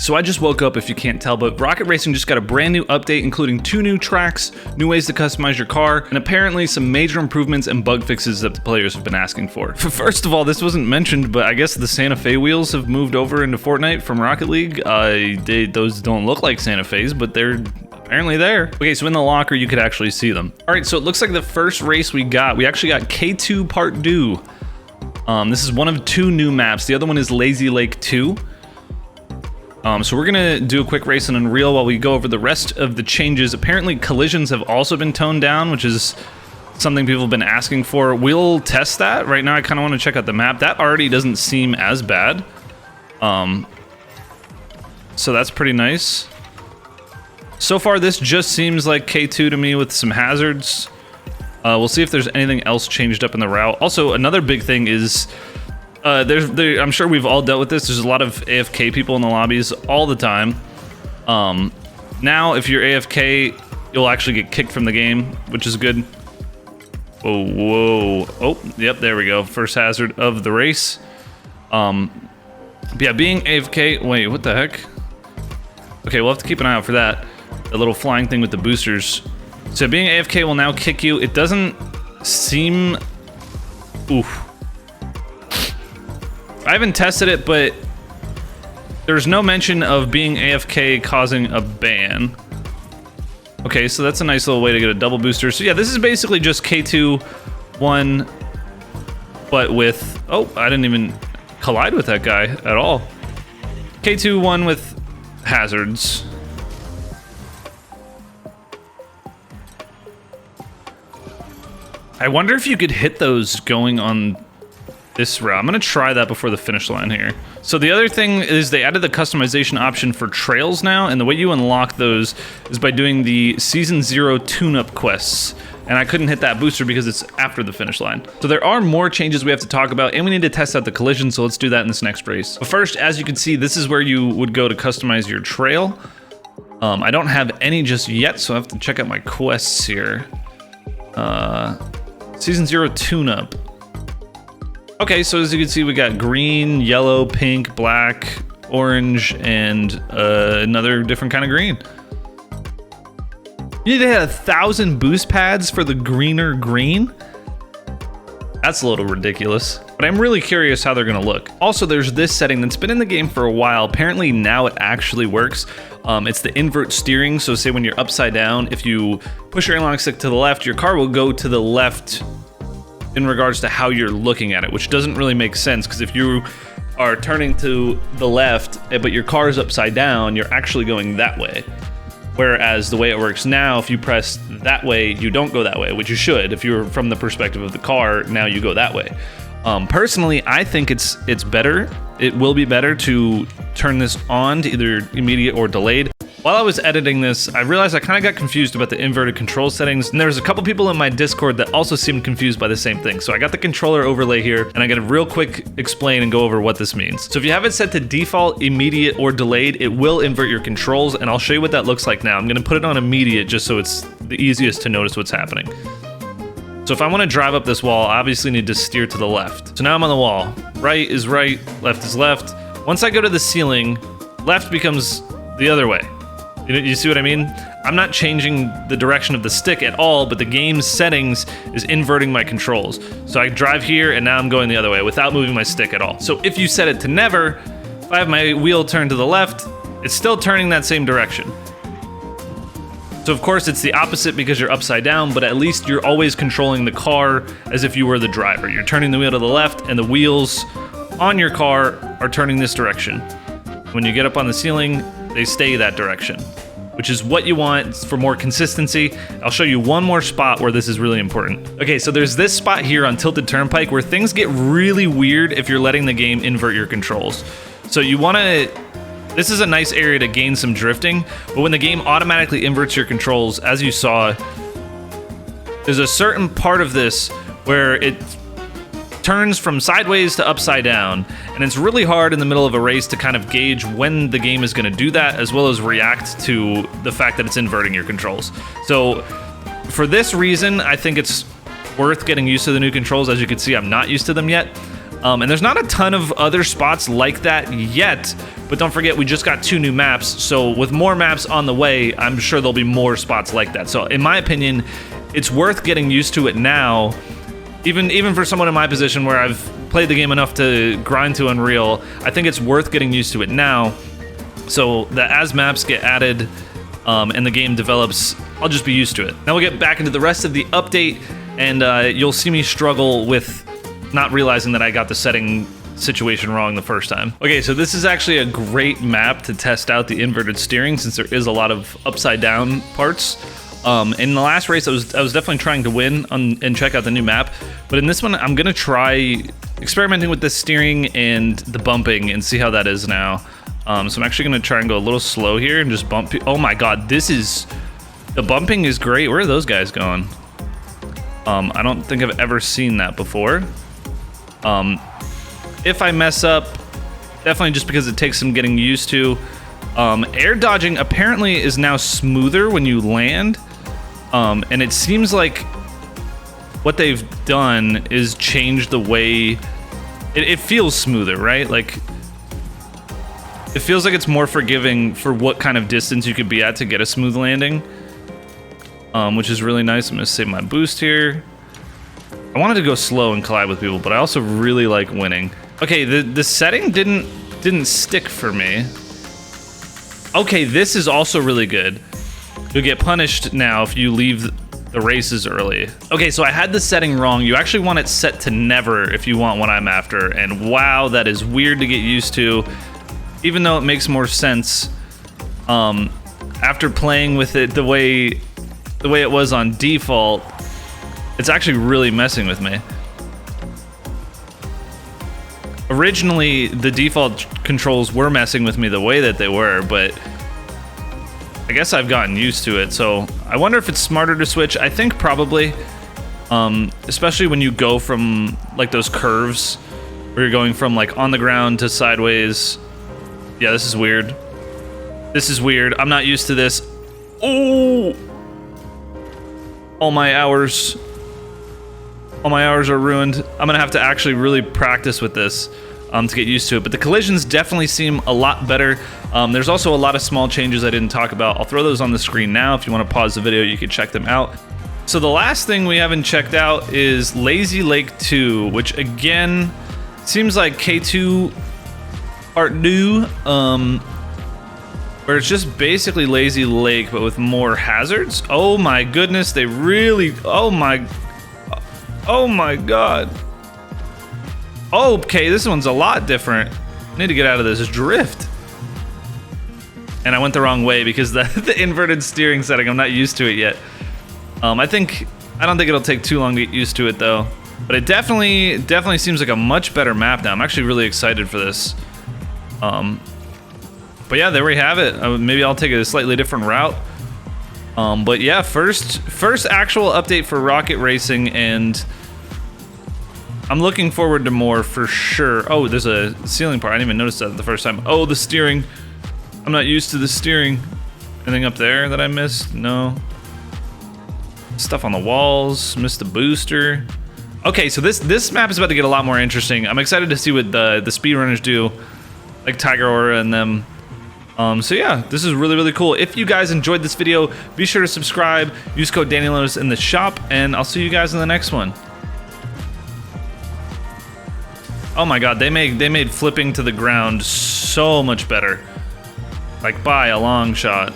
So I just woke up, if you can't tell, but Rocket Racing just got a brand new update, including 2 new tracks, new ways to customize your car, and apparently some major improvements and bug fixes that the players have been asking for. First of all, this wasn't mentioned, but I guess the Santa Fe wheels have moved over into Fortnite from Rocket League. Those don't look like Santa Fe's, but they're apparently there. Okay, so in the locker, you could actually see them. All right, so it looks like the first race we actually got K2 Part 2. This is one of 2 new maps. The other one is Lazy Lake 2. So we're gonna do a quick race in Unreal while we go over the rest of the changes. Apparently collisions have also been toned down, which is something people have been asking for. We'll test that. Right now I kind of want to check out the map. That already doesn't seem as bad. So that's pretty nice. So far this just seems like K2 to me with some hazards. We'll see if there's anything else changed up in the route. Also, another big thing is I'm sure we've all dealt with this. There's a lot of AFK people in the lobbies all the time. Now, if you're AFK, you'll actually get kicked from the game, which is good. Whoa. Oh, yep, there we go. First hazard of the race. Yeah, being AFK, wait, what the heck? Okay, we'll have to keep an eye out for that. The little flying thing with the boosters. So being AFK will now kick you. It doesn't seem... Oof. I haven't tested it, but there's no mention of being AFK causing a ban. Okay, so that's a nice little way to get a double booster. So yeah, this is basically just K2 1, but with... Oh, I didn't even collide with that guy at all. K2 1 with hazards. I wonder if you could hit those going on this route. I'm gonna try that before the finish line here. So the other thing is they added the customization option for trails now, and the way you unlock those is by doing the Season 0 tune-up quests. And I couldn't hit that booster because it's after the finish line. So there are more changes we have to talk about, and we need to test out the collision, so let's do that in this next race. But first, as you can see, this is where you would go to customize your trail. I don't have any just yet, so I have to check out my quests here. Season 0 tune-up. Okay, so as you can see, we got green, yellow, pink, black, orange, and another different kind of green. You need to hit 1,000 boost pads for the greener green? That's a little ridiculous. But I'm really curious how they're gonna look. Also, there's this setting that's been in the game for a while. Apparently now it actually works. It's the invert steering. So say when you're upside down, if you push your analog stick to the left, your car will go to the left in regards to how you're looking at it, which doesn't really make sense, because if you are turning to the left, but your car is upside down, you're actually going that way. Whereas the way it works now, if you press that way, you don't go that way, which you should. If you're from the perspective of the car, now you go that way. Personally, I think it's better. It will be better to turn this on to either immediate or delayed. While I was editing this, I realized I kind of got confused about the inverted control settings, and there's a couple people in my Discord that also seemed confused by the same thing. So I got the controller overlay here, and I gotta real quick explain and go over what this means. So if you have it set to default, immediate, or delayed, it will invert your controls, and I'll show you what that looks like now. I'm gonna put it on immediate just so it's the easiest to notice what's happening. So if I want to drive up this wall, I obviously need to steer to the left. So now I'm on the wall. Right is right, left is left. Once I go to the ceiling, left becomes the other way. You see what I mean? I'm not changing the direction of the stick at all, but the game's settings is inverting my controls. So I drive here, and now I'm going the other way without moving my stick at all. So if you set it to never, if I have my wheel turned to the left, it's still turning that same direction. So of course it's the opposite because you're upside down, but at least you're always controlling the car as if you were the driver. You're turning the wheel to the left, and the wheels on your car are turning this direction. When you get up on the ceiling, they stay that direction, which is what you want for more consistency. I'll show you one more spot where this is really important. Okay, so there's this spot here on Tilted Turnpike where things get really weird if you're letting the game invert your controls. So you wanna, this is a nice area to gain some drifting, but when the game automatically inverts your controls, as you saw, there's a certain part of this where it turns from sideways to upside down, and it's really hard in the middle of a race to kind of gauge when the game is going to do that, as well as react to the fact that it's inverting your controls. So for this reason, I think it's worth getting used to the new controls. As you can see, I'm not used to them yet. And there's not a ton of other spots like that yet, but don't forget we just got 2 new maps, so with more maps on the way, I'm sure there'll be more spots like that. So in my opinion, it's worth getting used to it now, even for someone in my position where I've played the game enough to grind to Unreal. I think it's worth getting used to it now, so that as maps get added and the game develops, I'll just be used to it. Now we'll get back into the rest of the update, and you'll see me struggle with not realizing that I got the setting situation wrong the first time. Okay, so this is actually a great map to test out the inverted steering, since there is a lot of upside down parts. In the last race, I was definitely trying to win and check out the new map, but in this one, I'm gonna try experimenting with the steering and the bumping and see how that is now. So I'm actually gonna try and go a little slow here and just bump. Oh my god, the bumping is great. Where are those guys going? I don't think I've ever seen that before. If I mess up, definitely just because it takes some getting used to. Air dodging apparently is now smoother when you land, and it seems like what they've done is change the way it feels smoother, right? Like, it feels like it's more forgiving for what kind of distance you could be at to get a smooth landing, which is really nice. I'm gonna save my boost here. I wanted to go slow and collide with people, but I also really like winning. Okay, the setting didn't stick for me. Okay, this is also really good. You'll get punished now if you leave the races early. Okay, so I had the setting wrong. You actually want it set to never if you want what I'm after, and wow, that is weird to get used to, even though it makes more sense after playing with it the way it was on default. It's actually really messing with me. Originally, the default controls were messing with me the way that they were, but I guess I've gotten used to it. So I wonder if it's smarter to switch. I think probably, especially when you go from like those curves where you're going from like on the ground to sideways. Yeah, this is weird. This is weird. I'm not used to this. Oh, all my hours are ruined. I'm gonna have to actually really practice with this to get used to it, but the collisions definitely seem a lot better. There's also a lot of small changes I didn't talk about. I'll throw those on the screen now. If you want to pause the video, you can check them out. So the last thing we haven't checked out is Lazy Lake 2, which again seems like K2 Part New, where it's just basically Lazy Lake but with more hazards. Oh my goodness, they really, oh my god. Okay, this one's a lot different. I need to get out of this drift. And I went the wrong way because the inverted steering setting, I'm not used to it yet. I don't think it'll take too long to get used to it though. But it definitely seems like a much better map now. I'm actually really excited for this. But yeah, there we have it. Maybe I'll take a slightly different route. But yeah, first actual update for Rocket Racing, and I'm looking forward to more for sure. Oh, there's a ceiling part. I didn't even notice that the first time. Oh, the steering. I'm not used to the steering. Anything up there that I missed? No. Stuff on the walls. Missed the booster. Okay, so this map is about to get a lot more interesting. I'm excited to see what the speedrunners do, like Tiger Aura and them. So yeah, this is really, really cool. If you guys enjoyed this video, be sure to subscribe, use code DannyLotus in the shop, and I'll see you guys in the next one. Oh my god, they made flipping to the ground so much better. Like by a long shot.